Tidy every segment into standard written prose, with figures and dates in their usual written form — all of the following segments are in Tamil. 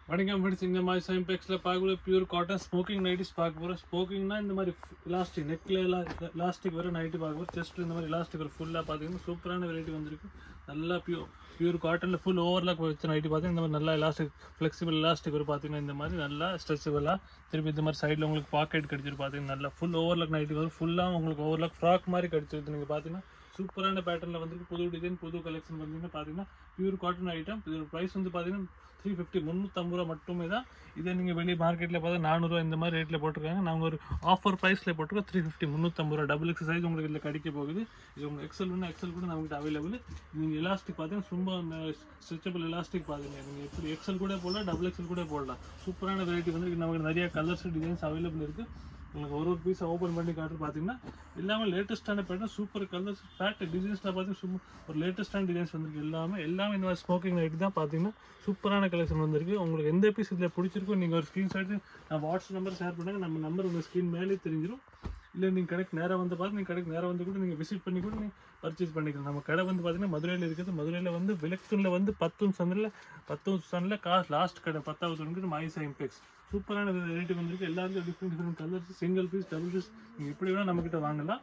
வணக்கம் ஃப்ரெண்ட்ஸ். இந்த மாதிரி சைம்பெக்ஸில் பார்க்கக்கூடிய பியூர் காட்டன் ஸ்மோக்கிங் நைட்டிஸ் பார்க்க போகிறோம். ஸ்மோக்கிங்னா இந்த மாதிரி எலாஸ்டிக் நெக்கில் எலாஸ்டிக் வர நைட்டி பார்க்க போகிறோம். செஸ்ட்டில் இந்த மாதிரி எலாஸ்டிக் வரும். ஃபுல்லாக பார்த்தீங்கன்னா சூப்பரான வெரைட்டி வந்திருக்கு. நல்லா பியூர் காட்டனில் ஃபுல் ஓவர்லாக் வச்ச நைட்டி பார்த்தீங்கன்னா இந்த மாதிரி நல்லா எலாஸ்டிக் ஃப்ளெக்சிபிள் எலாஸ்டிக் வரும். பார்த்தீங்கன்னா இந்த மாதிரி நல்லா ஸ்ட்ரெச்சபிளாக திருப்பி இந்த மாதிரி சைடில் உங்களுக்கு பாக்கெட் கிடச்சிரு. பார்த்தீங்கன்னா நல்லா ஃபுல் ஓவர்லாக் நைட்டி வரும். ஃபுல்லாக உங்களுக்கு ஓவர்லாக் ஃப்ராக் மாதிரி கிடச்சிருக்கு. நீங்கள் பார்த்தீங்கன்னா சூப்பரான பேட்டர்னில் வந்துருக்கு. புது டிசைன் புது கலெக்ஷன் பார்த்தீங்கன்னா பியூர் காட்டன் ஐட்டம். இதோட ப்ரைஸ் வந்து பார்த்தீங்கன்னா 350 350 ரூபா மட்டுமே தான். இதே நீங்கள் வெளியே மார்க்கெட்டில் பார்த்தா 400 இந்த மாதிரி ரேட்டில் போட்டிருக்காங்க. நாங்கள் ஒரு ஆஃபர் ப்ரைஸில் போட்டிருக்கோம் 350 350 ரூபா. டபுள் எக்ஸ் சைஸ் உங்களுக்கு இதில் கிடைக்க போகுது. இது உங்களுக்கு எக்ஸல் கூட நம்மகிட்ட அவைலபிள். நீங்கள் எலாஸ்டிக் பார்த்தீங்கன்னா ரொம்ப ஸ்ட்ரெச்சபிள் எலாஸ்டிக் பார்த்துங்க. நீங்கள் எப்படி எக்ஸல் கூட போடலாம், டபுள் எக்ஸல் கூட போடலாம். சூப்பரான வெரைட்டி வந்து நமக்கு நிறைய கலர்ஸ் டிசைன்ஸ் அவைலபிள் இருக்குது. உங்களுக்கு ஒரு பீஸ் ஓப்பன் பண்ணி காட்டு பார்த்தீங்கன்னா எல்லாமே லேட்டஸ்ட்டான பேட்டர்ன், சூப்பர் கலர்ஸ் பேட்டர்ன் டிசைன்ஸில் பார்த்தீங்கன்னா ஒரு லேட்டஸ்ட்டான டிசைன்ஸ் வந்திருக்கு. எல்லாமே இந்த மாதிரி ஸ்மோக்கிங் நைட் தான் பார்த்தீங்கன்னா சூப்பரான கலெக்ஷன் வந்திருக்கு. உங்களுக்கு எந்த பீஸ் இதில் பிடிச்சிருக்கோ நீங்கள் ஒரு ஸ்க்ரீன்ஷாட் நான் வாட்ஸ்அப் நம்பர் ஷேர் பண்ணுங்க. நம்ம நம்பர் உங்கள் ஸ்க்ரீன் மேலே தெரிஞ்சிடும். இல்லை நீங்கள் கடைக்கு நேராக வந்து பார்த்து நீங்கள் கடைக்கு நேராக வந்து கூட நீங்கள் விசிட் பண்ணி கூட நீங்கள் பர்ச்சேஸ் பண்ணிக்கலாம். நம்ம கடை வந்து பார்த்தீங்கன்னா மதுரையில் இருக்குது. மதுரையில் வந்து விளக்குனில் வந்து 10 சந்தில் லாஸ்ட் கடை 10வது வந்து மாயிசா இம்பெக்ஸ். சூப்பரான வெரைட்டி வந்திருக்கு. எல்லாருக்கும் different colours, single piece double piece நீங்கள் எப்படி வேணால் நம்மக்கிட்ட வாங்கலாம்.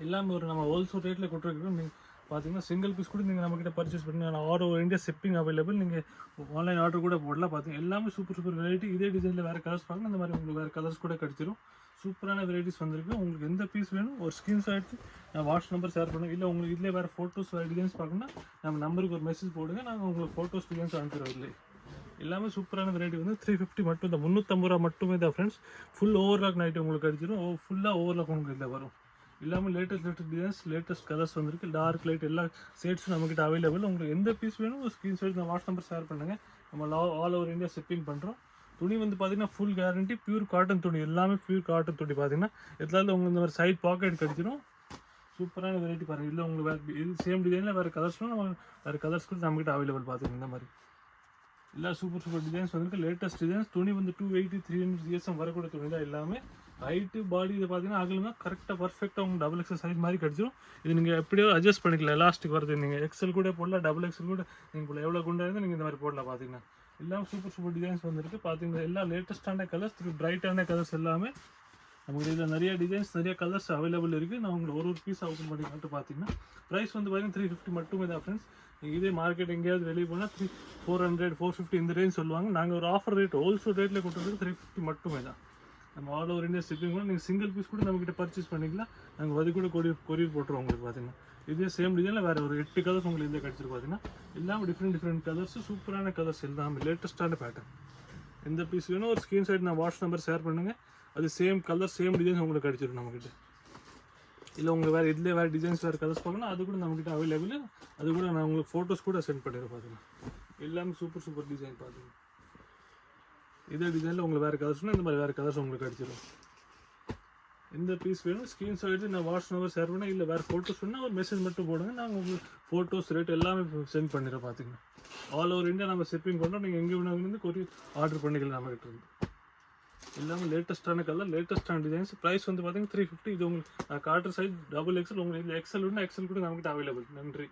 எல்லாமே ஒரு நம்ம ஹோல்சேல் ரேட்டில் கொடுத்துருக்கோம். நீங்கள் பார்த்தீங்கன்னா சிங்கிள் பீஸ் கூட நீங்கள் நம்மக்கிட்ட பர்ச்சேஸ் பண்ணி all over India shipping available. நீங்கள் ஆன்லைன் ஆர்டர் கூட போடலாம். பார்த்தீங்கன்னா எல்லாமே சூப்பர் வெரைட்டி. இதே டிசைனில் வேறு கலர்ஸ் பார்க்கணும். இந்த மாதிரி உங்களுக்கு வேறு கலர்ஸ் கூட கிடச்சிரும். சூப்பரான வெரைட்டிஸ் வந்திருக்கு. உங்களுக்கு எந்த பீஸ் வேணும் ஒரு ஸ்க்ரீன்ஷாட் எடுத்து நான் வாட்ஸ்அப் நம்பர் ஷேர் பண்ணுவேன். இல்லை உங்களுக்கு இதில் வேறு ஃபோட்டோஸ் வேறு டிசைன்ஸ் பார்க்கணும்னா நம்ம நம்பருக்கு ஒரு மெசேஜ் போடுங்க. நாங்கள் உங்களுக்கு ஃபோட்டோஸ் டிசைன்ஸ் அனுப்பிடுவோம். இல்லை எல்லாமே சூப்பரான வெரைட்டி வந்து 350 மட்டும் தான், 350 ரூபா மட்டுமே தான் ஃப்ரெண்ட்ஸ். ஃபுல் ஓவர்லாக் நைட்டு உங்களுக்கு அடிச்சிடும். ஃபுல்லாக ஓவர்லாக் உங்களுக்கு இதில் வரும். எல்லாமே லேட்டஸ்ட் டிசைன்ஸ், லேட்டஸ்ட் கலர்ஸ் வந்திருக்கு. டார்க் லைட் எல்லா ஷேட்ஸும் நம்மகிட்ட அவைலபிள். உங்களுக்கு எந்த பீஸ் வேணும் ஒரு ஸ்க்ரீன்ஷாட் நான் வாட்ஸ்அப் நம்பர் ஷேர் பண்ணுங்கள். நம்ம ஆல் ஓவர் இந்தியா ஷிப்பிங் பண்ணுறோம். துணி வந்து பார்த்தீங்கன்னா ஃபுல் கேரண்டி, பியூர் காட்டன் துணி. எல்லாமே பியூர் காட்டன் துணி. பார்த்தீங்கன்னா எதாவது உங்களுக்கு இந்த மாதிரி சைட் பாக்கெட் கிடச்சிடும். சூப்பரான வெரைட்டி பாருங்கள். இல்லை உங்களுக்கு வேறு இது சேம் டிசைனில் வேறு கலர்ஸ்லாம் நம்ம வேறு கலர்ஸ் கூட நம்மகிட்ட அவைலபிள். பார்த்தீங்கன்னா இந்த மாதிரி எல்லா சூப்பர் டிசைன்ஸ் வந்துருக்கு. Latest designs. துணி வந்து 280 300 GSM வரக்கூடிய துணி தான் எல்லாமே. ஹைட்டு பாடி இதை பார்த்தீங்கன்னா அகலமாக கரெக்டாக பர்ஃபெக்டாக உங்களுக்கு டபுள் எக்ஸல் சைஸ் மாதிரி கிடச்சிடும். இது நீங்கள் எப்படியோ அட்ஜஸ்ட் பண்ணிக்கலாம். எலாஸ்டிக் வருது. நீங்கள் எக்ஸல் கூட போடலாம், டபுள் எக்ஸல் கூட நீங்கள் எவ்வளோ குண்டாக இருந்தால் நீங்கள் இந்த மாதிரி போடலாம். பார்த்தீங்கன்னா எல்லாம் சூப்பர் டிசைன்ஸ் வந்துருக்கு. பார்த்தீங்கன்னா எல்லாம் லேட்டஸ்ட்டான கலர்ஸ், பிரைட்டான கலர்ஸ் எல்லாமே நமக்கு இதில் நிறைய டிசைன்ஸ் நிறைய கலர்ஸ் அவைலபிள் இருக்குது. நான் உங்களுக்கு ஒரு பீஸ் ஓப்பன் பண்ணி மட்டும் பார்த்தீங்கன்னா ப்ரைஸ் வந்து பார்த்தீங்கன்னா 350 மட்டுமே தான் ஃப்ரெண்ட்ஸ். நீங்கள் இதே மார்க்கெட் எங்கேயாவது வெளியே போனால் 400 450 இந்த ரேஞ்ச் சொல்லுவாங்க. நாங்கள் ஒரு ஆஃபர் ரேட் ஹோல்சேல் ரேட்டில் கொடுத்துருக்கு 350 மட்டுமே தான். நம்ம ஆல் ஓவர் இந்தியா ஷிப்பிங் கூட நீங்கள் சிங்கிள் பீஸ் கூட நம்மக்கிட்ட பர்ச்சேஸ் பண்ணிக்கலாம். நாங்கள் அது கூட கொரியர் போட்டுருவோம் உங்களுக்கு. பார்த்தீங்கன்னா இதே சேம் டிசைனில் வேறு ஒரு 8 கலர்ஸ் உங்களுக்கு இந்த கிடச்சிருக்கு. பார்த்தீங்கன்னா எல்லாமே டிஃப்ரெண்ட் கலர்ஸ், சூப்பரான கலர்ஸ், எல்லாமே லேட்டஸ்ட்டான பேட்டர்ன். எந்த பீஸ் வேணும் ஒரு ஸ்க்ரீன்ஷாட் நான் வாட்ஸ்அப் நம்பர் ஷேர் பண்ணுங்கள். அது சேம் கலர் சேம் டிசைன்ஸ் உங்களுக்கு கிடச்சிடும் நம்மக்கிட்ட. இல்லை உங்களுக்கு வேறு இதில் வேறு டிசைன்ஸ் வேறு கலர்ஸ் பார்க்கணும் அது கூட நம்மக்கிட்ட அவைலபிள். அது கூட நான் உங்களுக்கு ஃபோட்டோஸ் கூட சென்ட் பண்ணிடுறேன். பார்த்தீங்கன்னா எல்லாமே சூப்பர் டிசைன். பார்த்தீங்கன்னா இதே டிசைனில் உங்களுக்கு வேறு கலர்ஸ்னால் இந்த மாதிரி வேறு கலர்ஸ் உங்களுக்கு கிடச்சிடும். எந்த பீஸ் வேணும் ஸ்க்ரீன்ஷாட் எடுத்து நான் வாட்ஸ்அப் நம்பர் ஷேர் பண்ணேன். இல்லை வேறு ஃபோட்டோஸ் வேணால் ஒரு மெசேஜ் மட்டும் போடுங்க. நாங்கள் உங்களுக்கு ஃபோட்டோஸ் ரேட் எல்லாமே சென்ட் பண்ணிடுறோம். பார்த்தீங்கன்னா ஆல் ஓவர் இந்தியா நம்ம ஷிப்பிங் பண்ணுறோம். நீங்கள் எங்கே வேணாலும் கொரியர் ஆர்டர் பண்ணிக்கலாம் நம்மகிட்ட இருந்து. எல்லாமே லேட்டஸ்ட்டான கலர், லேட்டஸ்ட்டான டிசைன்ஸ். ப்ரைஸ் வந்து பார்த்தீங்கன்னா 350. இது உங்களுக்கு காட்டுற சைஸ் டபுள் எக்ஸல். உங்களுக்கு இதில் எக்ஸல் வேணும்னா எக்ஸல் கூட நம்மகிட்ட அவைலபிள். நன்றி.